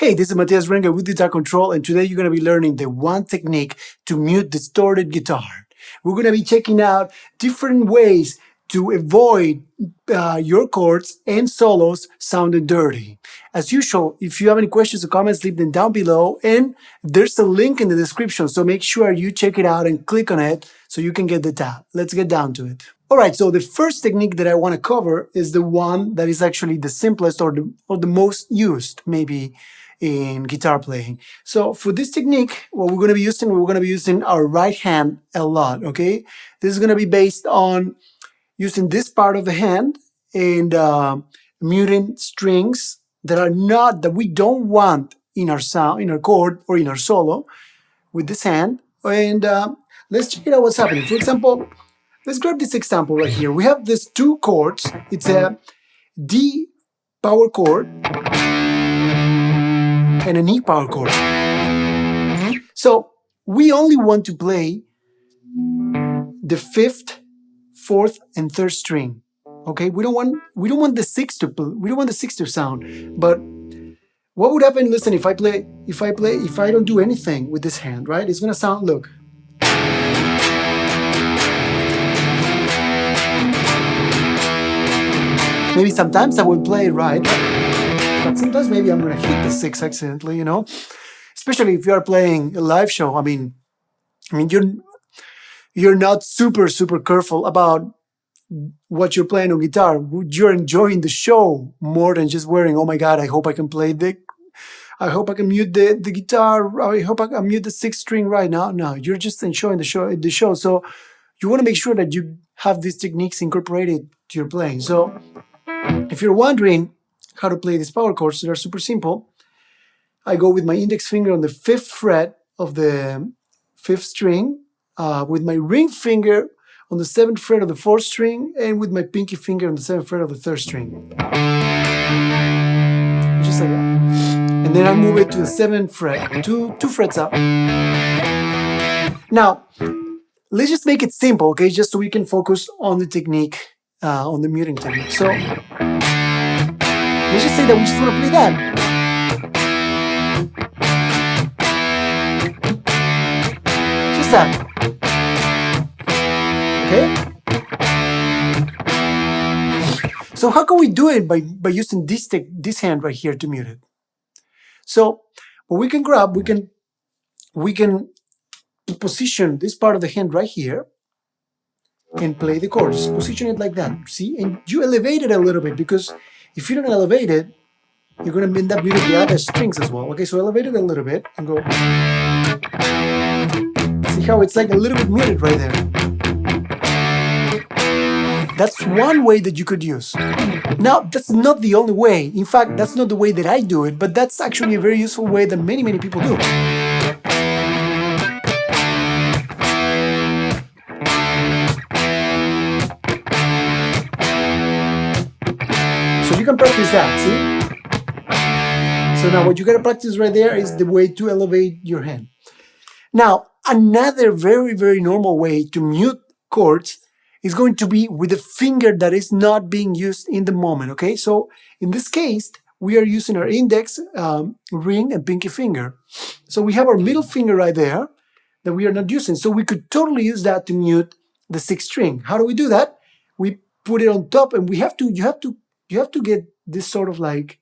Hey, this is Matias Rengel with Guitar Control, and today you're going to be learning the one technique to mute distorted guitar. We're going to be checking out different ways to avoid your chords and solos sounding dirty. As usual, if you have any questions or comments, leave them down below, and there's a link in the description, so make sure you check it out and click on it so you can get the tab. Let's get down to it. Alright, so the first technique that I want to cover is the one that is actually the simplest or the most used, maybe, in guitar playing. So for this technique, what we're going to be using our right hand a lot, okay? This is going to be based on using this part of the hand and muting strings that we don't want in our sound, in our chord, or in our solo with this hand. And let's check it out what's happening. For example, let's grab this example right here. We have these two chords. It's a D power chord and an E power chord. So we only want to play the fifth, fourth, and third string. Okay, we don't want the sixth to sound. But what would happen? Listen, if I don't do anything with this hand, right? It's gonna sound, look. Maybe sometimes I will play it right, but sometimes maybe I'm gonna hit the six accidentally, you know. Especially if you are playing a live show. I mean, you're not super careful about what you're playing on guitar. You're enjoying the show more than just worrying, oh my God, I hope I can mute the guitar. I hope I can mute the sixth string right now. No, you're just enjoying the show. So you want to make sure that you have these techniques incorporated to your playing. So if you're wondering how to play these power chords, they're super simple. I go with my index finger on the 5th fret of the 5th string, with my ring finger on the 7th fret of the 4th string, and with my pinky finger on the 7th fret of the 3rd string. Just like that. And then I move it to the 7th fret, two frets up. Now, let's just make it simple, okay? Just so we can focus on the technique, on the muting technique. So, let's just say that we just want to play that. Just that. Okay? So how can we do it by using this hand right here to mute it? So what we can grab, we can position this part of the hand right here and play the chord. Just position it like that. See? And you elevate it a little bit, because if you don't elevate it, you're going to end up muting the other strings as well. Okay, so elevate it a little bit and go. See how it's like a little bit muted right there? That's one way that you could use. Now, that's not the only way. In fact, that's not the way that I do it, but that's actually a very useful way that many people do. So you can practice that, see? So now what you gotta practice right there is the way to elevate your hand. Now, another very normal way to mute chords is going to be with a finger that is not being used in the moment, okay? So in this case, we are using our index, ring, and pinky finger. So we have our middle finger right there that we are not using. So we could totally use that to mute the 6th string. How do we do that? We put it on top, and you have to get this sort of like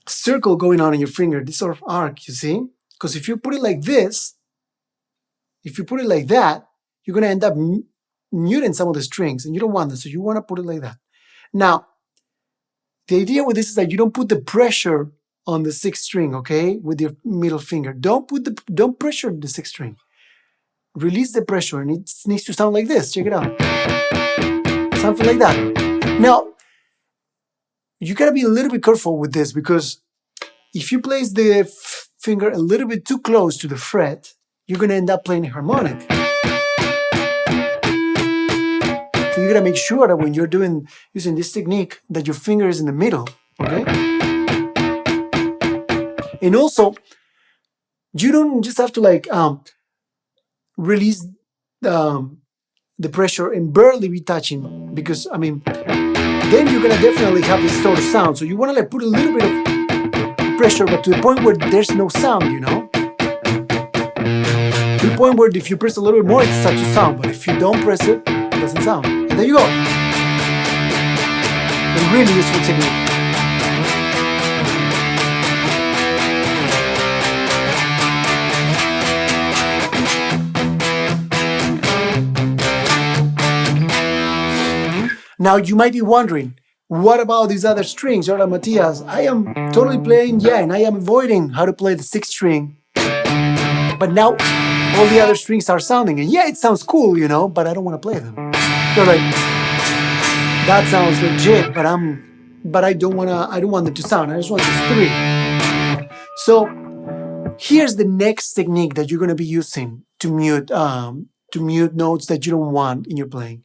circle going on in your finger, this sort of arc, you see? Because if you put it like this, if you put it like that, you're going to end up muting some of the strings, and you don't want that, so you want to put it like that. Now, the idea with this is that you don't put the pressure on the 6th string, okay, with your middle finger. Don't pressure the 6th string. Release the pressure, and it needs to sound like this. Check it out. Something like that. Now, you got to be a little bit careful with this, because if you place the finger a little bit too close to the fret, you're going to end up playing a harmonic. So you got to make sure that when you're using this technique, that your finger is in the middle, okay? And also, you don't just have to like release the pressure and barely be touching, because I mean, then you're gonna definitely have this sort of sound. So you want to like put a little bit of pressure, but to the point where there's no sound, you know? To the point where if you press a little bit more, it starts to sound, but if you don't press it, it doesn't sound. And there you go. A really useful technique. Now you might be wondering, what about these other strings? Hola, Matias, I am totally playing, and I am avoiding how to play the sixth string. But now all the other strings are sounding, and it sounds cool, you know, but I don't want to play them. You're like, that sounds legit, but I don't want them to sound. I just want these three. So here's the next technique that you're going to be using to mute notes that you don't want in your playing.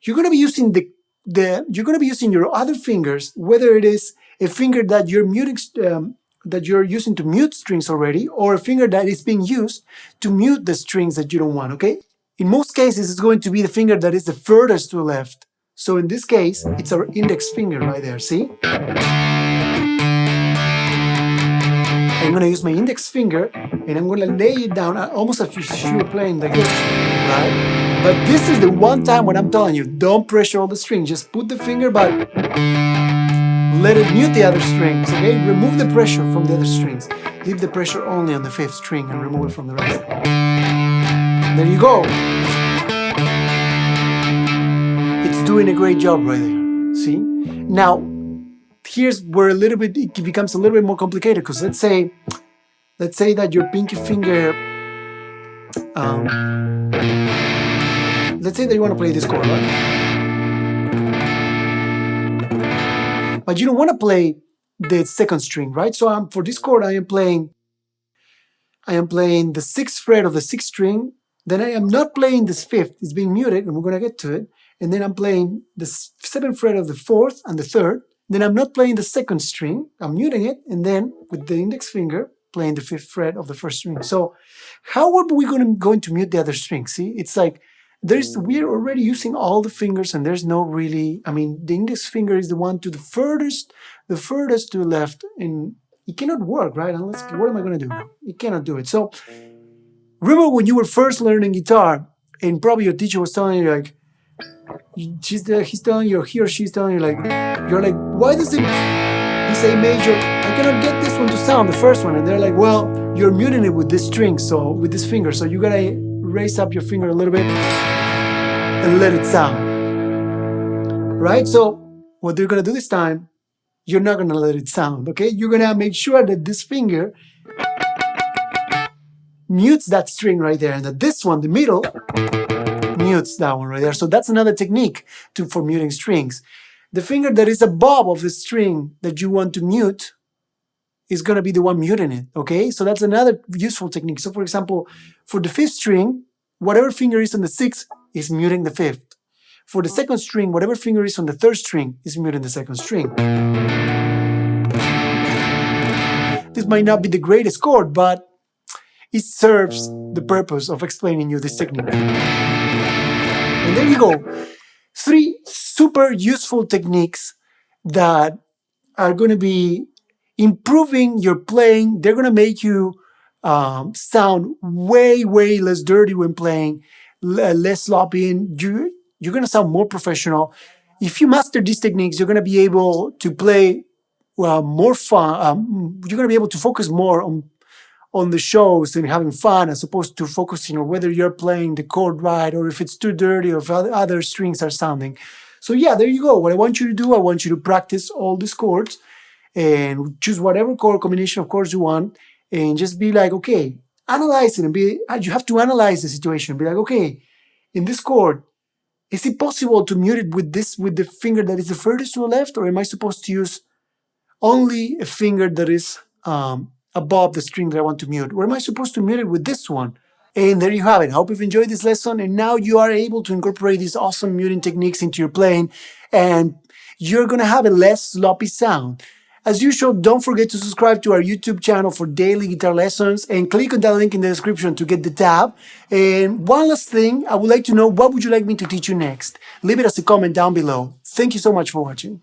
You're going to be using you're going to be using your other fingers, whether it is a finger that you're muting, that you're using to mute strings already, or a finger that is being used to mute the strings that you don't want, okay? In most cases, it's going to be the finger that is the furthest to the left. So in this case, it's our index finger right there, see? I'm going to use my index finger, and I'm going to lay it down almost as if you were playing like this, right? But this is the one time when I'm telling you, don't pressure all the strings. Just put the finger, but let it mute the other strings, okay? Remove the pressure from the other strings. Leave the pressure only on the fifth string and remove it from the rest. There you go. It's doing a great job right there, see? Now, here's where it becomes a little bit more complicated, because let's say that your pinky finger, let's say that you want to play this chord, right? But you don't want to play the second string, right? So for this chord, I am playing the sixth fret of the sixth string. Then I am not playing this fifth; it's being muted, and we're gonna get to it. And then I'm playing the seventh fret of the fourth and the third. Then I'm not playing the second string; I'm muting it, and then with the index finger playing the fifth fret of the first string. So, how are we going to mute the other string? See, it's like we're already using all the fingers, and there's no really. I mean, the index finger is the one to the furthest to the left, and it cannot work, right? Unless, what am I going to do now? It cannot do it. So, remember when you were first learning guitar, and probably your teacher was telling you like, he or she's telling you like, you're like, why does this A major? I cannot get this one to sound, the first one, and they're like, well, you're muting it with this string, so with this finger, so you gotta raise up your finger a little bit and let it sound, right? So what they're gonna do this time, you're not gonna let it sound, okay? You're gonna make sure that this finger mutes that string right there, and that this one, the middle, mutes that one right there. So that's another technique for muting strings. The finger that is above of the string that you want to mute is going to be the one muting it, okay? So that's another useful technique. So for example, for the fifth string, whatever finger is on the sixth is muting the fifth. For the second string, whatever finger is on the third string is muting the second string. This might not be the greatest chord, but it serves the purpose of explaining you this technique. And there you go. 3 super useful techniques that are going to be improving your playing. They're going to make you sound way, way less dirty when playing, less sloppy, and you're going to sound more professional. If you master these techniques, you're going to be able to play more fun. You're going to be able to focus more on the shows and having fun, as opposed to focusing on whether you're playing the chord right or if it's too dirty or if other strings are sounding. So yeah, there you go. What I want you to do, I want you to practice all these chords and choose whatever chord combination of chords you want, and just be like, okay, analyze it, and you have to analyze the situation. Be like, okay, in this chord, is it possible to mute it with the finger that is the furthest to the left, or am I supposed to use only a finger that is above the string that I want to mute? Or am I supposed to mute it with this one? And there you have it. I hope you've enjoyed this lesson, and now you are able to incorporate these awesome muting techniques into your playing, and you're going to have a less sloppy sound. As usual, don't forget to subscribe to our YouTube channel for daily guitar lessons, and click on that link in the description to get the tab. And one last thing, I would like to know, what would you like me to teach you next? Leave it as a comment down below. Thank you so much for watching.